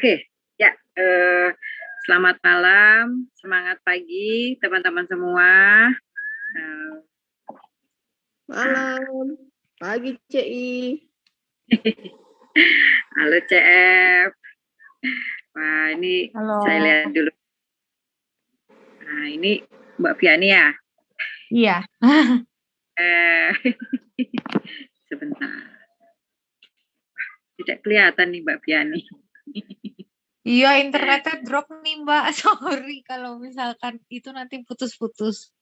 Oke, ya, selamat malam, semangat pagi teman-teman semua. Eee, Malam, pagi CI. halo CF. Wah, ini Halo. saya lihat dulu. Nah, ini Mbak Viani ya? Iya. Sebentar. Tidak kelihatan nih Mbak Viani. Iya, internetnya drop nih Mbak. Sorry kalau misalkan itu nanti putus-putus.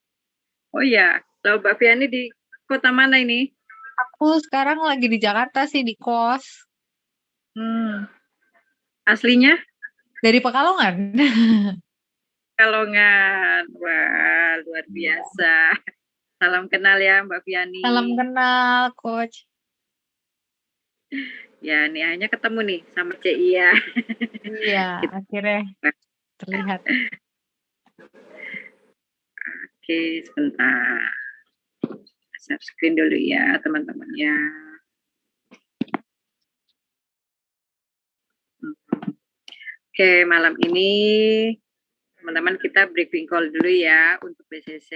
Oh iya, kalau Mbak Viani di kota mana ini? Aku sekarang lagi di Jakarta sih, di kos. Aslinya? Dari Pekalongan. Pekalongan. Wah, luar biasa. Salam kenal ya Mbak Viani. Salam kenal, Coach. Ya, nih hanya ketemu nih sama CI ya. Iya, akhirnya terlihat. Oke, sebentar. Share screen dulu ya, teman-teman ya. Oke, malam ini teman-teman kita briefing call dulu ya untuk BCC,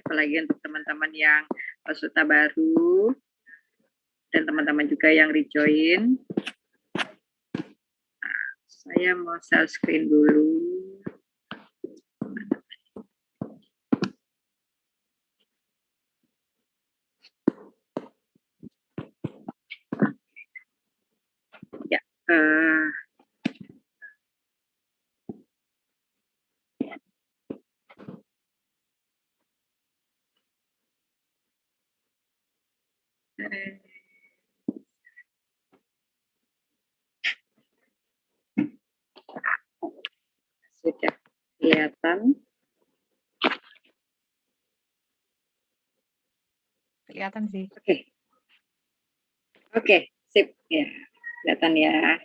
apalagi untuk teman-teman yang peserta baru dan teman-teman juga yang rejoin. Nah, saya mau share screen dulu. Ya, sudah kelihatan. Kelihatan sih. Oke, sip ya, kelihatan ya.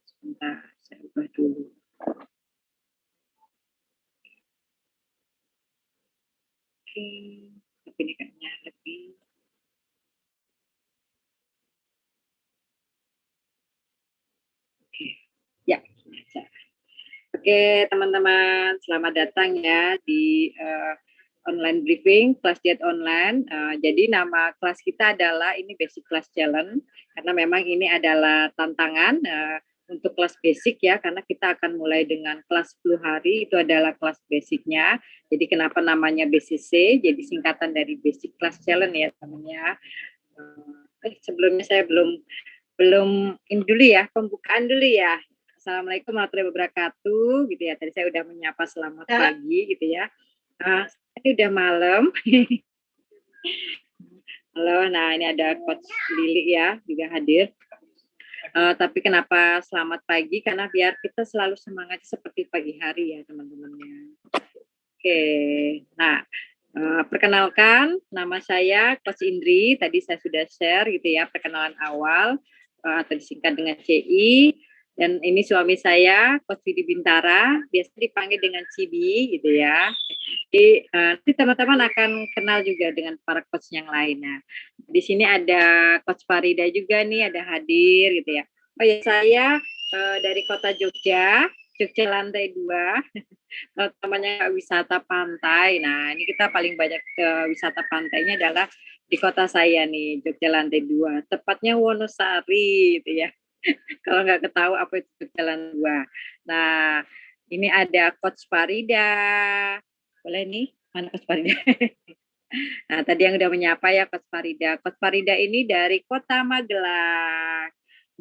Sebentar, saya ubah dulu. Oke, tapi ini kayaknya lebih. Oke, ya. Oke, teman-teman, selamat datang ya di online briefing kelas diet online. Jadi nama kelas kita adalah ini Basic Class Challenge karena memang ini adalah tantangan untuk kelas basic ya, karena kita akan mulai dengan kelas 10 hari, itu adalah kelas basicnya. Jadi kenapa namanya BCC? Jadi singkatan dari Basic Class Challenge ya teman-teman. Sebelumnya saya belum ini dulu ya, pembukaan dulu ya. Assalamualaikum warahmatullahi wabarakatuh gitu ya. Tadi saya udah menyapa selamat pagi gitu ya. Ini udah malam. Halo, nah ini ada Coach Lili ya juga hadir. Tapi kenapa selamat pagi? Karena biar kita selalu semangat seperti pagi hari ya teman-temannya. Oke, nah perkenalkan nama saya Coach Indri. Tadi saya sudah share gitu ya perkenalan awal atau disingkat dengan CI. Dan ini suami saya, Coach Widi Bintara, biasa dipanggil dengan Cibi gitu ya. Jadi nanti teman-teman akan kenal juga dengan para coach yang lain. Nah, di sini ada Coach Farida juga nih, ada hadir gitu ya. Oh ya, saya dari kota Jogja, Jogja lantai 2, namanya wisata pantai. Nah, ini kita paling banyak wisata pantainya adalah di kota saya nih, Jogja lantai 2, tepatnya Wonosari gitu ya. Kalau nggak ketahui apa itu Jalan 2. Nah, ini ada Coach Farida. Boleh nih, mana Coach Farida? Nah, tadi yang udah menyapa ya Coach Farida. Coach Farida ini dari Kota Magelang.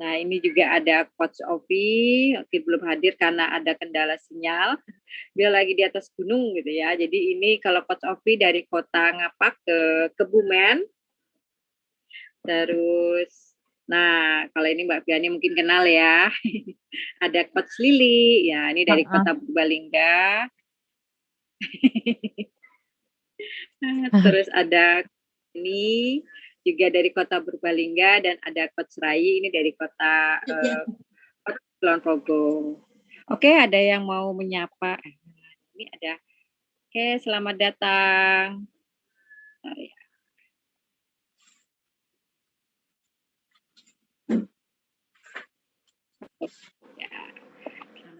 Nah, ini juga ada Coach Ovi, oke belum hadir karena ada kendala sinyal. Dia lagi di atas gunung gitu ya. Jadi ini kalau Coach Ovi dari Kota Ngapak ke Kebumen. Terus nah, kalau ini Mbak Fiani mungkin kenal ya. Ada Coach Lili, ya ini dari Kota Purbalingga. Terus ada ini juga dari Kota Purbalingga dan ada Coach Rai ini dari Kota Kulon Progo. Oke, ada yang mau menyapa? Ini ada. Oke, selamat datang.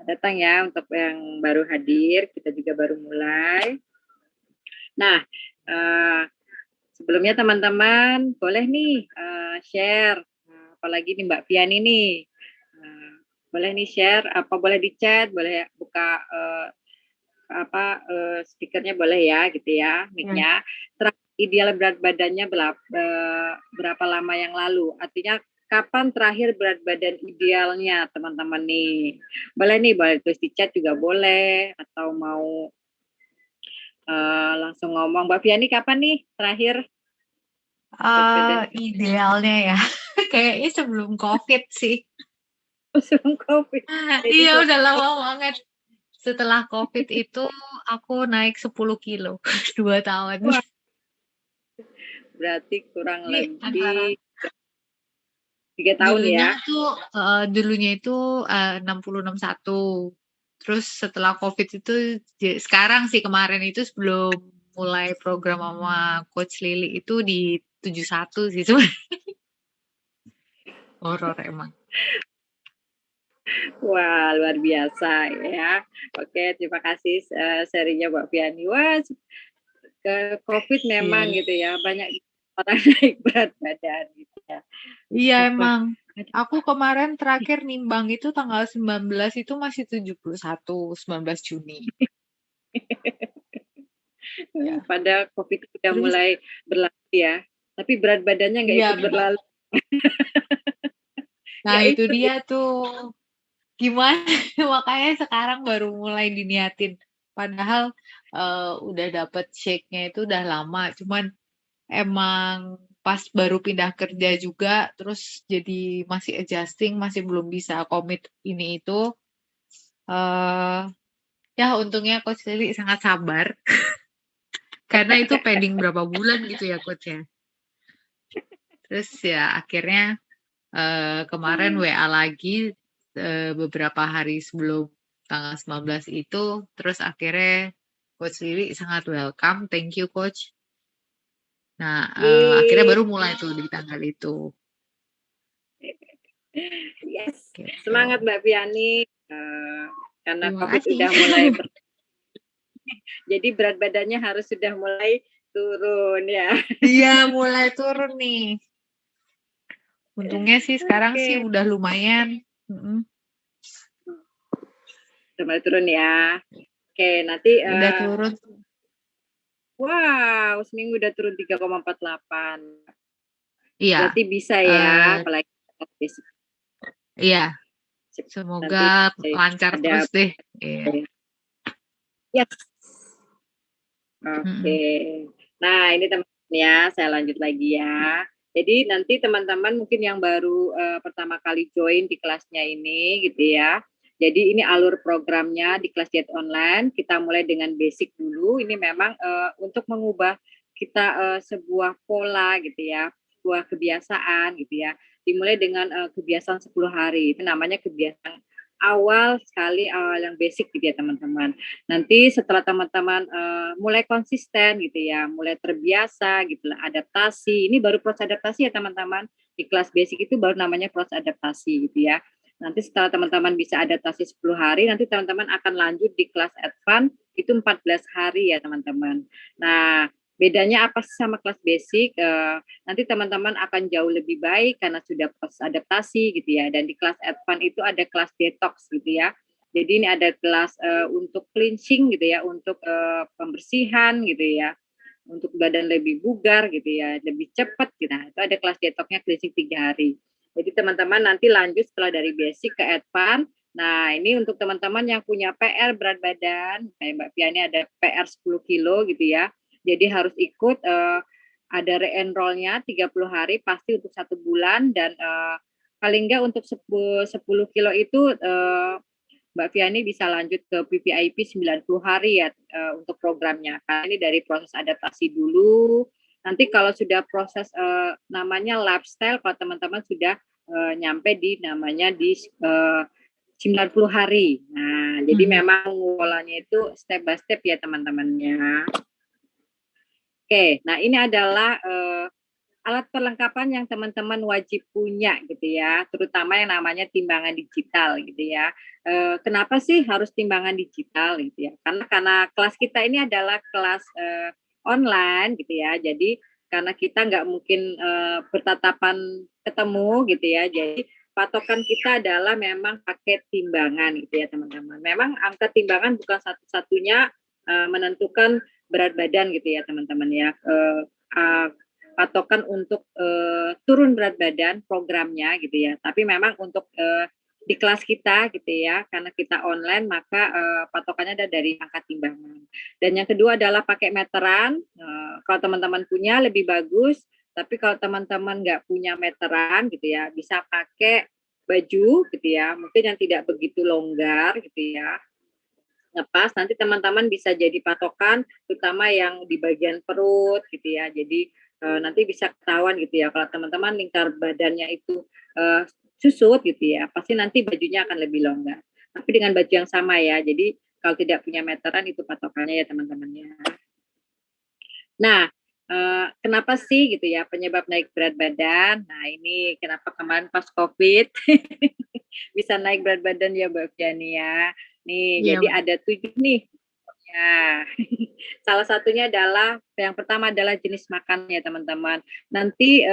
datang ya untuk yang baru hadir. Kita juga baru mulai. Nah, sebelumnya teman-teman boleh nih share, apalagi nih Mbak Piani nih, boleh nih share, apa boleh di chat, boleh buka speakernya boleh ya, gitu ya, mic-nya. Ideal berat badannya berapa lama yang lalu? Artinya kapan terakhir berat badan idealnya teman-teman nih? Boleh tulis di chat juga boleh, atau mau langsung ngomong. Mbak Fiani kapan nih terakhir berat badan? Idealnya ya, kayaknya sebelum COVID sih. Sebelum COVID. Iya, udah lama banget. Setelah COVID itu aku naik 10 kilo, 2 tahun. Wah, berarti kurang Ini antara lebih 3 tahun ya. dulunya itu 60-61. Terus setelah COVID itu sekarang sih, kemarin itu sebelum mulai program sama Coach Lily itu di 71 sih sebenarnya. Horor emang. Wah, luar biasa ya. Oke, terima kasih serinya Mbak Fiani. Wah, ke COVID memang gitu ya, banyak orang naik berat badan gitu ya. Iya emang. Aku kemarin terakhir nimbang itu tanggal 19 itu masih 71, 19 Juni. Ya. Pada COVID udah Terus mulai berlalu ya, tapi berat badannya nggak iya, ikut berlalu. nah Nggak itu ikut. dia tuh. Gimana? Makanya sekarang baru mulai diniatin. Padahal udah dapet shake-nya itu udah lama. Cuman emang pas baru pindah kerja juga, terus jadi masih adjusting, masih belum bisa komit ini itu. Ya untungnya Coach Lily sangat sabar. Karena itu pending berapa bulan gitu ya Coach ya. Terus ya akhirnya kemarin WA lagi beberapa hari sebelum tanggal 19 itu, terus akhirnya Coach Lily sangat welcome, thank you Coach. Nah, akhirnya baru mulai tuh di tanggal itu. Yes, Gitu. semangat Mbak Fiani. Karena Terima COVID kasih. udah mulai jadi berat badannya harus sudah mulai turun ya. Iya, mulai turun nih. Untungnya sih sekarang sih Oke. udah lumayan. Udah mulai turun ya. Oke, nanti Udah turun. wow, seminggu udah turun 3,48. Iya. Berarti bisa ya, apalagi besok. Iya. Nanti Semoga lancar ada terus deh. Iya. yes. Oke. Nah, ini teman-teman ya, saya lanjut lagi ya. Jadi nanti teman-teman mungkin yang baru pertama kali join di kelasnya ini gitu ya. Jadi ini alur programnya di kelas Diet Online. Kita mulai dengan basic dulu. Ini memang untuk mengubah kita sebuah pola gitu ya, sebuah kebiasaan gitu ya. Dimulai dengan kebiasaan 10 hari. Itu namanya kebiasaan awal sekali, awal yang basic gitu ya teman-teman. Nanti setelah teman-teman mulai konsisten gitu ya, mulai terbiasa gitu lah, adaptasi. Ini baru proses adaptasi ya teman-teman. Di kelas basic itu baru namanya proses adaptasi gitu ya. Nanti setelah teman-teman bisa adaptasi 10 hari, nanti teman-teman akan lanjut di kelas advance itu 14 hari ya teman-teman. Nah, bedanya apa sih sama kelas basic? Nanti teman-teman akan jauh lebih baik karena sudah proses adaptasi gitu ya. Dan di kelas advance itu ada kelas detox gitu ya. Jadi ini ada kelas untuk cleansing gitu ya, untuk pembersihan gitu ya, untuk badan lebih bugar gitu ya, lebih cepat gitu. Nah, itu ada kelas detoxnya cleansing 3 hari. Jadi teman-teman nanti lanjut setelah dari basic ke advance. Nah, ini untuk teman-teman yang punya PR berat badan, kayak Mbak Fiani ada PR 10 kilo gitu ya. Jadi harus ikut ada re-enroll-nya 30 hari pasti untuk 1 bulan dan paling enggak untuk 10 kilo itu Mbak Fiani bisa lanjut ke PPIP 90 hari ya untuk programnya. Karena ini dari proses adaptasi dulu. Nanti kalau sudah proses namanya lifestyle, kalau teman-teman sudah nyampe di namanya di 90 hari. Nah, jadi memang polanya itu step by step ya teman-temannya. Oke, nah ini adalah alat perlengkapan yang teman-teman wajib punya gitu ya, terutama yang namanya timbangan digital gitu ya. Kenapa sih harus timbangan digital gitu ya? Karena kelas kita ini adalah kelas online gitu ya. Jadi karena kita nggak mungkin bertatapan ketemu gitu ya. Jadi patokan kita adalah memang pakai timbangan gitu ya teman-teman. Memang angka timbangan bukan satu-satunya menentukan berat badan gitu ya teman-teman ya. Patokan untuk turun berat badan programnya gitu ya. Tapi memang untuk di kelas kita gitu ya, karena kita online maka patokannya ada dari angka timbangan. Dan yang kedua adalah pakai meteran. Kalau teman-teman punya lebih bagus. Tapi kalau teman-teman nggak punya meteran gitu ya, bisa pakai baju gitu ya, mungkin yang tidak begitu longgar gitu ya, ngepas. Nanti teman-teman bisa jadi patokan, terutama yang di bagian perut gitu ya. Jadi nanti bisa ketahuan gitu ya, kalau teman-teman lingkar badannya itu susut gitu ya, pasti nanti bajunya akan lebih longgar. Tapi dengan baju yang sama ya, jadi kalau tidak punya meteran itu patokannya ya teman-teman ya. Nah, kenapa sih gitu ya penyebab naik berat badan? Nah, ini kenapa kemarin pas COVID bisa naik berat badan ya Mbak Fiani ya. Nih, Iya, jadi ada 7 nih. Ya, salah satunya adalah yang pertama adalah jenis makannya teman-teman. Nanti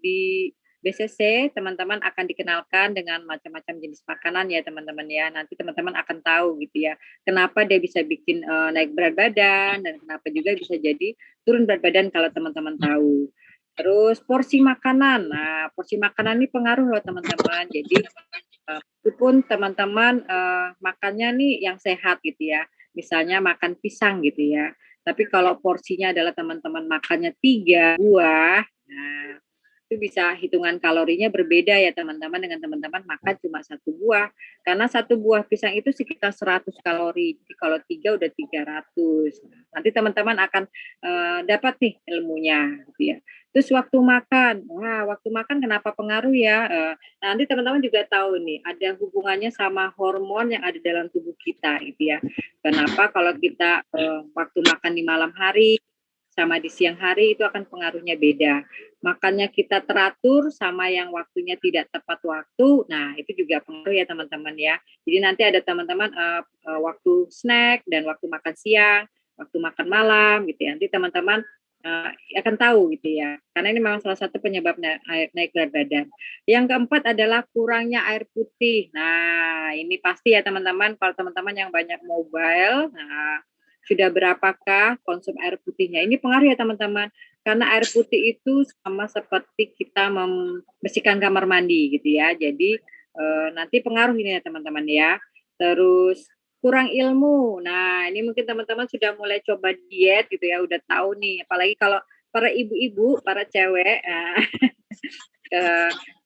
di BCC teman-teman akan dikenalkan dengan macam-macam jenis makanan ya teman-teman ya. Nanti teman-teman akan tahu gitu ya, kenapa dia bisa bikin naik berat badan dan kenapa juga bisa jadi turun berat badan kalau teman-teman tahu. Terus porsi makanan. Nah, porsi makanan ini pengaruh loh teman-teman. Jadi meskipun teman-teman makannya nih yang sehat gitu ya, misalnya makan pisang gitu ya, tapi kalau porsinya adalah teman-teman makannya 3 buah, nah itu bisa hitungan kalorinya berbeda ya teman-teman dengan teman-teman makan cuma 1 buah. Karena 1 buah pisang itu sekitar 100 kalori. Jadi kalau 3 udah 300. Nanti teman-teman akan dapat nih ilmunya gitu ya. Terus waktu makan. Wah, waktu makan kenapa pengaruh ya? Nanti teman-teman juga tahu nih, ada hubungannya sama hormon yang ada dalam tubuh kita gitu ya. Kenapa kalau kita waktu makan di malam hari sama di siang hari itu akan pengaruhnya beda. Makannya kita teratur sama yang waktunya tidak tepat waktu, nah itu juga pengaruh ya teman-teman ya. Jadi nanti ada teman-teman waktu snack dan waktu makan siang, waktu makan malam gitu ya. Nanti teman-teman akan tahu gitu ya. Karena ini memang salah satu penyebab naik berat badan. Yang keempat adalah kurangnya air putih. Nah, ini pasti ya teman-teman, kalau teman-teman yang banyak mobile, nah sudah berapakah konsum air putihnya? Ini pengaruh ya teman-teman, karena air putih itu sama seperti kita membersihkan kamar mandi gitu ya. Jadi nanti pengaruh ini ya teman-teman ya. Terus kurang ilmu. Nah, ini mungkin teman-teman sudah mulai coba diet gitu ya, udah tahu nih. Apalagi kalau para ibu-ibu, para cewek,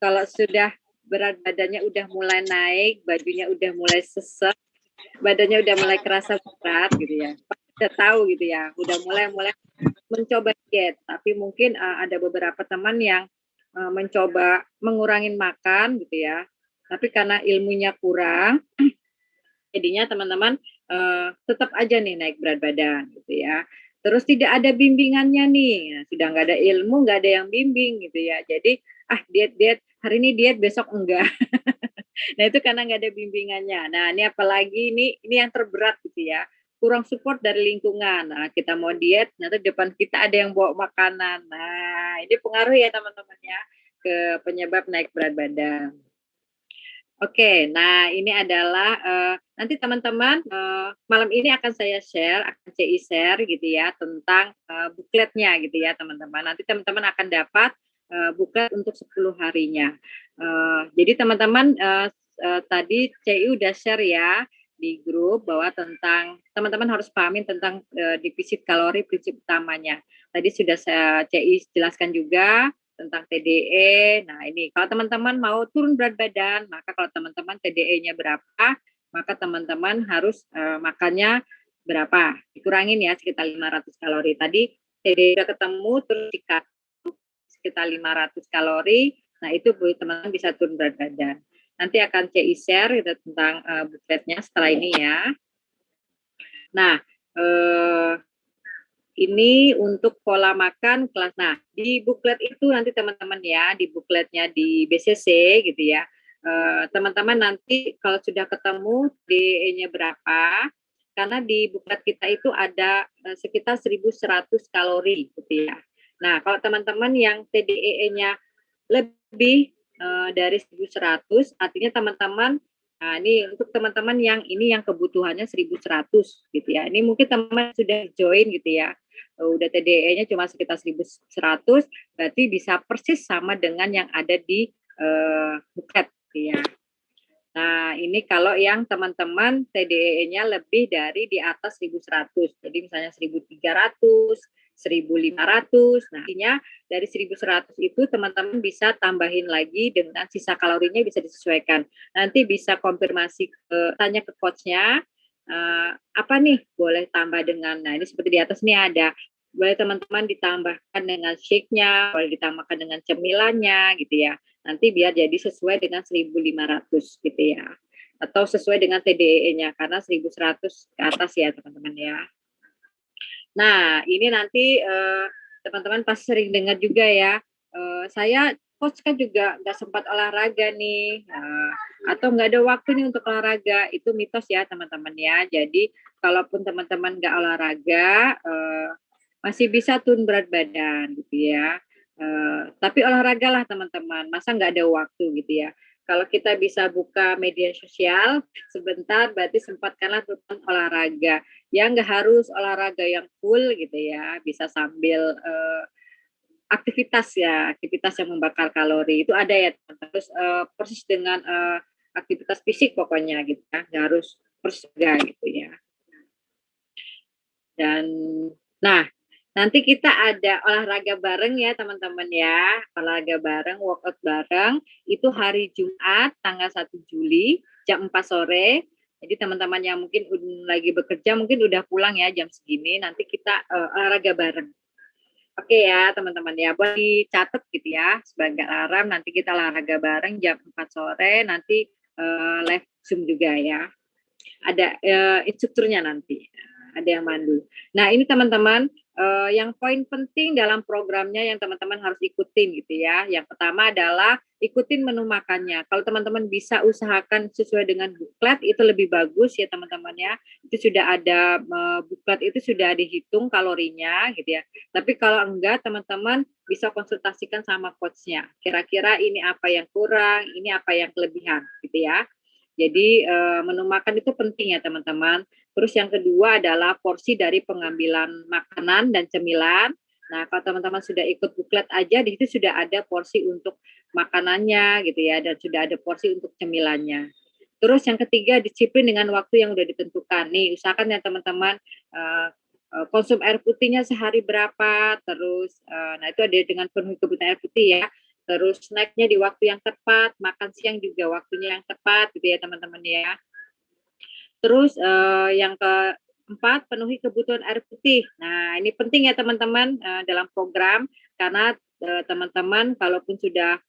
kalau sudah berat badannya udah mulai naik, bajunya udah mulai sesek, badannya udah mulai kerasa berat gitu ya. Udah tahu gitu ya, udah mulai mencoba diet, tapi mungkin ada beberapa teman yang mencoba mengurangin makan gitu ya. Tapi karena ilmunya kurang, jadinya teman-teman tetap aja nih naik berat badan gitu ya. Terus tidak ada bimbingannya nih, nah, sudah nggak ada ilmu, nggak ada yang bimbing gitu ya. Jadi diet hari ini diet besok enggak. Nah itu karena nggak ada bimbingannya. Nah ini apalagi ini yang terberat gitu ya. Kurang support dari lingkungan. Nah kita mau diet, nanti depan kita ada yang bawa makanan. Nah ini pengaruh ya teman-teman ya ke penyebab naik berat badan. Oke, nah ini adalah nanti teman-teman malam ini akan saya share, akan CI share gitu ya tentang bukletnya gitu ya teman-teman. Nanti teman-teman akan dapat buklet untuk 10 harinya. Jadi teman-teman tadi CI udah share ya di grup bahwa tentang teman-teman harus pahamin tentang defisit kalori prinsip utamanya. Tadi sudah saya CI jelaskan juga tentang TDE. Nah, ini kalau teman-teman mau turun berat badan, maka kalau teman-teman TDE-nya berapa, maka teman-teman harus makannya berapa. Dikurangin ya sekitar 500 kalori. Tadi TDE udah ketemu terus sekitar 500 kalori. Nah, itu teman-teman bisa turun berat badan. Nanti akan CI share gitu, tentang bukletnya setelah ini ya. Nah, Ini untuk pola makan kelas. Nah, di buklet itu nanti teman-teman ya, di bukletnya di BCC gitu ya. Teman-teman nanti kalau sudah ketemu DE-nya berapa, karena di buklet kita itu ada sekitar 1.100 kalori gitu ya. Nah, kalau teman-teman yang TDEE-nya lebih dari 1.100, artinya teman-teman, nah ini untuk teman-teman yang ini yang kebutuhannya 1.100 gitu ya. Ini mungkin teman sudah join gitu ya, udah TDE-nya cuma sekitar 1.100, berarti bisa persis sama dengan yang ada di buklet gitu ya. Nah, ini kalau yang teman-teman TDE-nya lebih dari di atas 1.100. Jadi misalnya 1.300, 1.500. Nah, artinya dari 1.100 itu teman-teman bisa tambahin lagi dengan sisa kalorinya bisa disesuaikan. Nanti bisa konfirmasi, tanya ke coach-nya, apa nih boleh tambah dengan, nah ini seperti di atas nih ada, boleh teman-teman ditambahkan dengan shake-nya, boleh ditambahkan dengan cemilannya gitu ya. Nanti biar jadi sesuai dengan 1.500 gitu ya. Atau sesuai dengan TDE-nya karena 1.100 ke atas ya teman-teman ya. Nah, ini nanti teman-teman pasti sering dengar juga ya. Saya coach kan juga nggak sempat olahraga nih, atau nggak ada waktu nih untuk olahraga. Itu mitos ya teman-teman ya. Jadi kalaupun teman-teman nggak olahraga, masih bisa turun berat badan gitu ya. Tapi olahraga lah teman-teman, masa nggak ada waktu gitu ya. Kalau kita bisa buka media sosial sebentar, berarti sempatkanlah untuk olahraga. Ya nggak harus olahraga yang full gitu ya, bisa sambil aktivitas ya, aktivitas yang membakar kalori itu ada ya teman-teman. Terus persis dengan aktivitas fisik pokoknya gitu ya, nggak harus persis gitu ya. Dan nah, nanti kita ada olahraga bareng ya teman-teman ya, olahraga bareng, workout bareng, itu hari Jumat tanggal 1 Juli jam 4 sore. Jadi teman-teman yang mungkin lagi bekerja mungkin udah pulang ya jam segini, nanti kita olahraga bareng. Oke ya teman-teman ya, boleh dicatat gitu ya sebagai alarm, nanti kita olahraga bareng jam 4 sore, nanti live Zoom juga ya. Ada instrukturnya nanti, ada yang mandu. Nah ini teman-teman, yang poin penting dalam programnya yang teman-teman harus ikutin gitu ya. Yang pertama adalah ikutin menu makannya. Kalau teman-teman bisa usahakan sesuai dengan buklet itu lebih bagus ya teman-teman ya. Itu sudah ada buklet itu sudah dihitung kalorinya gitu ya. Tapi kalau enggak teman-teman bisa konsultasikan sama coachnya. Kira-kira ini apa yang kurang, ini apa yang kelebihan gitu ya. Jadi menu makan itu penting ya teman-teman. Terus yang kedua adalah porsi dari pengambilan makanan dan cemilan. Nah, kalau teman-teman sudah ikut buklet aja, di situ sudah ada porsi untuk makanannya gitu ya, dan sudah ada porsi untuk cemilannya. Terus yang ketiga, disiplin dengan waktu yang sudah ditentukan. Nih, usahakan ya teman-teman konsum air putihnya sehari berapa, terus nah itu ada dengan penuhi kebutuhan air putih ya. Terus snacknya di waktu yang tepat, makan siang juga waktunya yang tepat gitu ya teman-teman ya. Terus yang keempat, penuhi kebutuhan air putih. Nah, ini penting ya teman-teman dalam program, karena teman-teman kalaupun sudah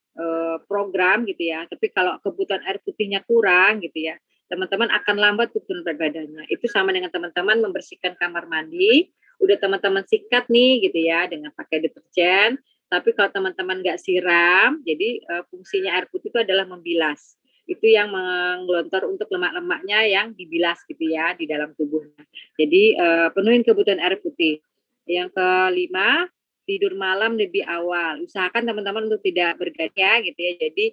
program gitu ya, tapi kalau kebutuhan air putihnya kurang gitu ya, teman-teman akan lambat turun berat badannya. Itu sama dengan teman-teman membersihkan kamar mandi, udah teman-teman sikat nih gitu ya dengan pakai deterjen, tapi kalau teman-teman nggak siram, jadi fungsinya air putih itu adalah membilas. Itu yang menggelontor untuk lemak-lemaknya yang dibilas gitu ya di dalam tubuhnya. Jadi penuhin kebutuhan air putih. Yang kelima, tidur malam lebih awal. Usahakan teman-teman untuk tidak bergaya gitu ya. Jadi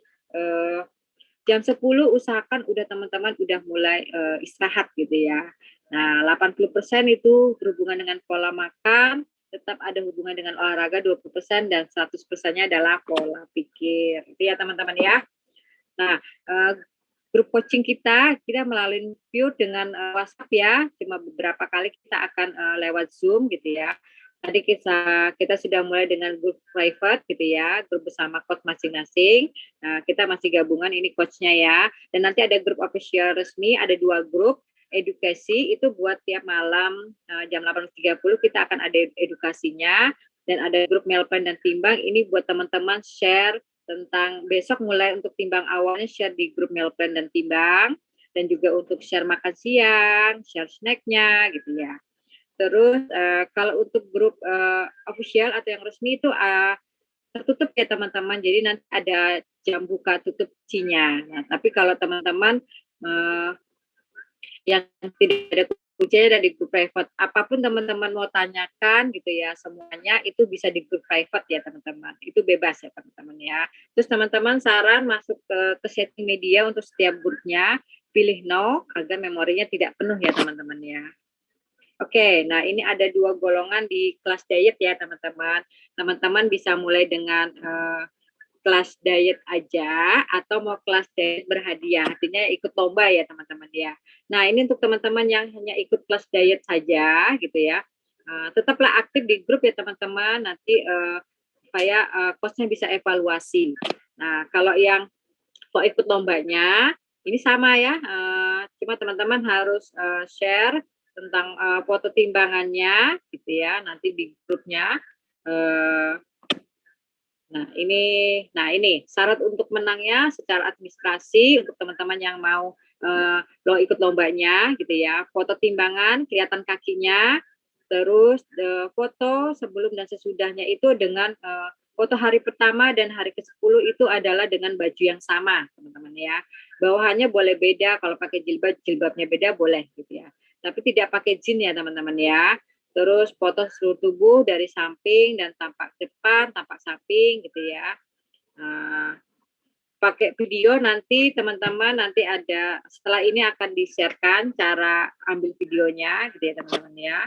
jam 10 usahakan udah teman-teman udah mulai istirahat gitu ya. Nah, 80% itu berhubungan dengan pola makan, tetap ada hubungan dengan olahraga 20% dan 100%-nya adalah pola pikir. Itu ya teman-teman ya. Nah, grup coaching kita melalui view dengan WhatsApp ya, cuma beberapa kali kita akan lewat Zoom gitu ya. Tadi kita sudah mulai dengan grup private gitu ya, grup bersama coach masing-masing. Nah, kita masih gabungan ini coachnya ya. Dan nanti ada grup official resmi, ada 2 grup edukasi itu buat tiap malam jam 18.30 kita akan ada edukasinya, dan ada grup meal plan dan timbang ini buat teman-teman share tentang besok mulai untuk timbang awalnya share di grup meal plan dan timbang, dan juga untuk share makan siang, share snacknya gitu ya. Terus kalau untuk grup official atau yang resmi itu tertutup ya teman-teman. Jadi nanti ada jam buka tutup kuncinya. Nah, tapi kalau teman-teman yang tidak ada kuncinya dan di grup private, apapun teman-teman mau tanyakan gitu ya, semuanya itu bisa di grup private ya teman-teman. Itu bebas ya teman-teman ya. Terus teman-teman saran masuk ke setting media untuk setiap grupnya, pilih no agar memorinya tidak penuh ya teman-teman ya. Oke, nah ini ada 2 golongan di kelas diet ya teman-teman. Teman-teman bisa mulai dengan kelas diet aja atau mau kelas diet berhadiah, artinya ikut lomba ya teman-teman ya. Nah ini untuk teman-teman yang hanya ikut kelas diet saja gitu ya, tetaplah aktif di grup ya teman-teman, nanti supaya coachnya bisa evaluasi. Nah kalau yang mau ikut lombanya, ini sama ya, cuma teman-teman harus share tentang foto timbangannya gitu ya, nanti di grupnya. Nah ini syarat untuk menangnya secara administrasi untuk teman-teman yang mau ikut lombanya gitu ya, foto timbangan, kelihatan kakinya, terus foto sebelum dan sesudahnya itu dengan foto hari pertama dan hari ke-10 itu adalah dengan baju yang sama teman-teman ya. Bawahannya boleh beda, kalau pakai jilbab, jilbabnya beda boleh gitu ya. Tapi tidak pakai jin ya teman-teman ya. Terus foto seluruh tubuh dari samping dan tampak depan, tampak samping gitu ya. Pakai video nanti teman-teman, nanti ada setelah ini akan di-sharekan cara ambil videonya gitu ya teman-teman ya.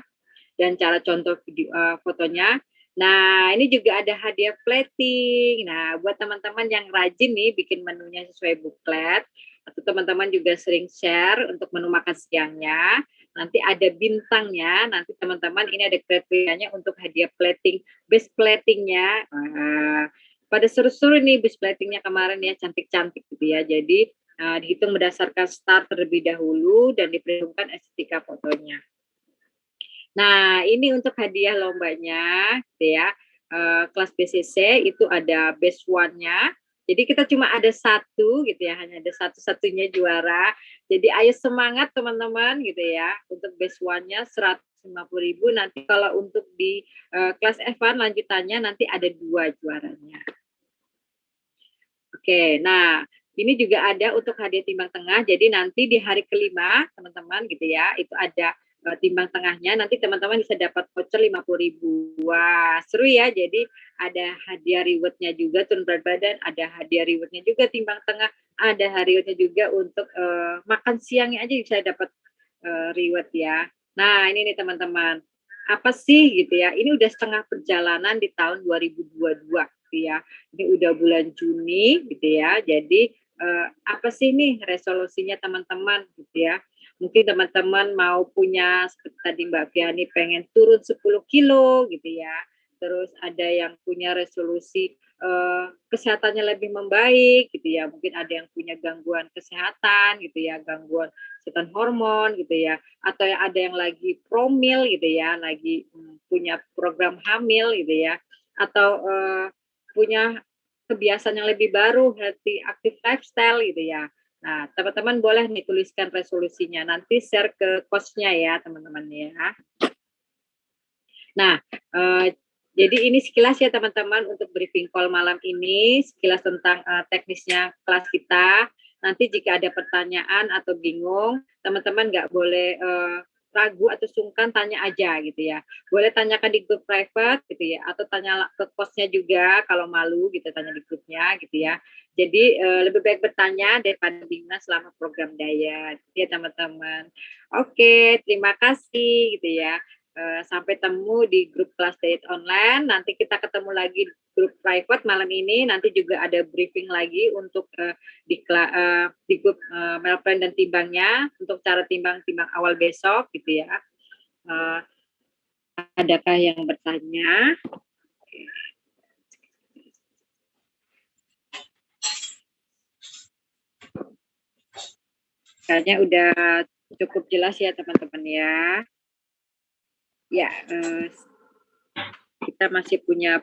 Dan cara contoh video fotonya. Nah, ini juga ada hadiah plating. Nah, buat teman-teman yang rajin nih bikin menunya sesuai buklet, atau teman-teman juga sering share untuk menu makan siangnya, nanti ada bintangnya, nanti teman-teman ini ada kriterianya untuk hadiah plating, best platingnya. Pada seru-seru nih best platingnya kemarin ya, cantik-cantik gitu ya. Jadi dihitung berdasarkan start terlebih dahulu dan diperhitungkan estetika fotonya. Nah, ini untuk hadiah lombanya, gitu ya. Kelas BCC itu ada best one-nya. Jadi kita cuma ada satu, gitu ya, hanya ada satu-satunya juara. Jadi ayo semangat teman-teman, gitu ya. Untuk best one-nya 150.000. Nanti kalau untuk di kelas F1 lanjutannya nanti ada 2 juaranya. Oke, nah ini juga ada untuk hadiah timbang tengah. Jadi nanti di hari kelima, teman-teman, gitu ya, itu ada timbang tengahnya, nanti teman-teman bisa dapat voucher 50.000. Wah, seru ya. Jadi ada hadiah reward-nya juga turun berat badan, ada hadiah reward-nya juga timbang tengah, ada reward-nya juga untuk makan siangnya aja bisa dapat reward ya. Nah, ini nih teman-teman. Apa sih gitu ya? Ini udah setengah perjalanan di tahun 2022 gitu ya. Ini udah bulan Juni gitu ya. Jadi apa sih nih resolusinya teman-teman gitu ya? Mungkin teman-teman mau punya seperti tadi Mbak Fiani pengen turun 10 kilo gitu ya. Terus ada yang punya resolusi kesehatannya lebih membaik gitu ya. Mungkin ada yang punya gangguan kesehatan gitu ya, gangguan kesehatan hormon gitu ya. Atau yang ada yang lagi promil gitu ya, lagi punya program hamil gitu ya. Atau punya kebiasaan yang lebih baru, healthy active lifestyle gitu ya. Nah, teman-teman boleh nih tuliskan resolusinya, nanti share ke coach-nya ya teman-teman ya. Nah, jadi ini sekilas ya teman-teman untuk briefing call malam ini, sekilas tentang teknisnya kelas kita. Nanti jika ada pertanyaan atau bingung, teman-teman nggak boleh ragu atau sungkan, tanya aja gitu ya. Boleh tanyakan di grup private gitu ya, atau tanya ke coach-nya juga kalau malu gitu, tanya di grupnya gitu ya. Jadi lebih baik bertanya daripada bingung selama program diet ya teman-teman. Oke, terima kasih gitu ya. Sampai temu di grup kelas diet online. Nanti kita ketemu lagi di grup private malam ini. Nanti juga ada briefing lagi untuk di grup meal plan dan timbangnya untuk cara timbang awal besok gitu ya. Adakah yang bertanya? Kayaknya udah cukup jelas ya teman-teman ya. Ya, kita masih punya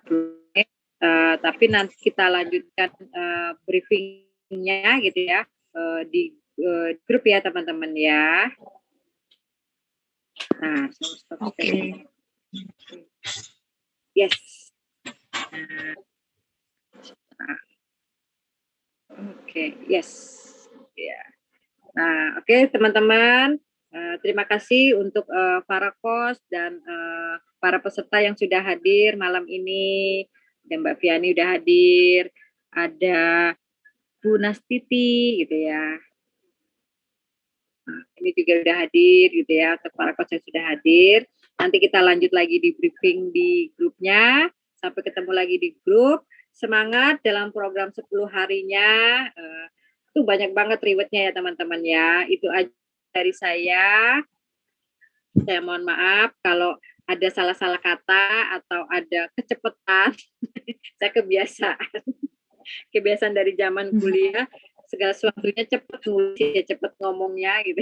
tapi nanti kita lanjutkan briefingnya gitu ya di grup ya teman-teman ya. Nah, saya stop Oke. sharing. Yes. Nah, oke, yes. Ya. Nah, oke teman-teman, terima kasih untuk Farakos dan para peserta yang sudah hadir malam ini. Dan Mbak Fiani udah hadir, ada Bu Nastiti gitu ya. Nah, ini juga udah hadir gitu ya, untuk para coach yang sudah hadir. Nanti kita lanjut lagi di briefing di grupnya. Sampai ketemu lagi di grup. Semangat dalam program 10 harinya. Itu banyak banget rewardnya ya teman-teman ya. Itu aja dari saya. Saya mohon maaf kalau ada salah-salah kata atau ada kecepatan. Saya kebiasaan dari zaman kuliah, segala sesuatunya cepat nulisnya, cepat ngomongnya gitu.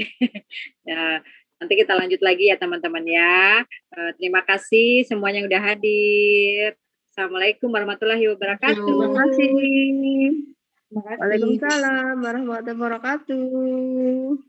Ya, nanti kita lanjut lagi ya teman-teman ya. Terima kasih semuanya yang udah hadir. Assalamualaikum warahmatullahi wabarakatuh. Terima kasih. Terima kasih. Waalaikumsalam warahmatullahi wabarakatuh.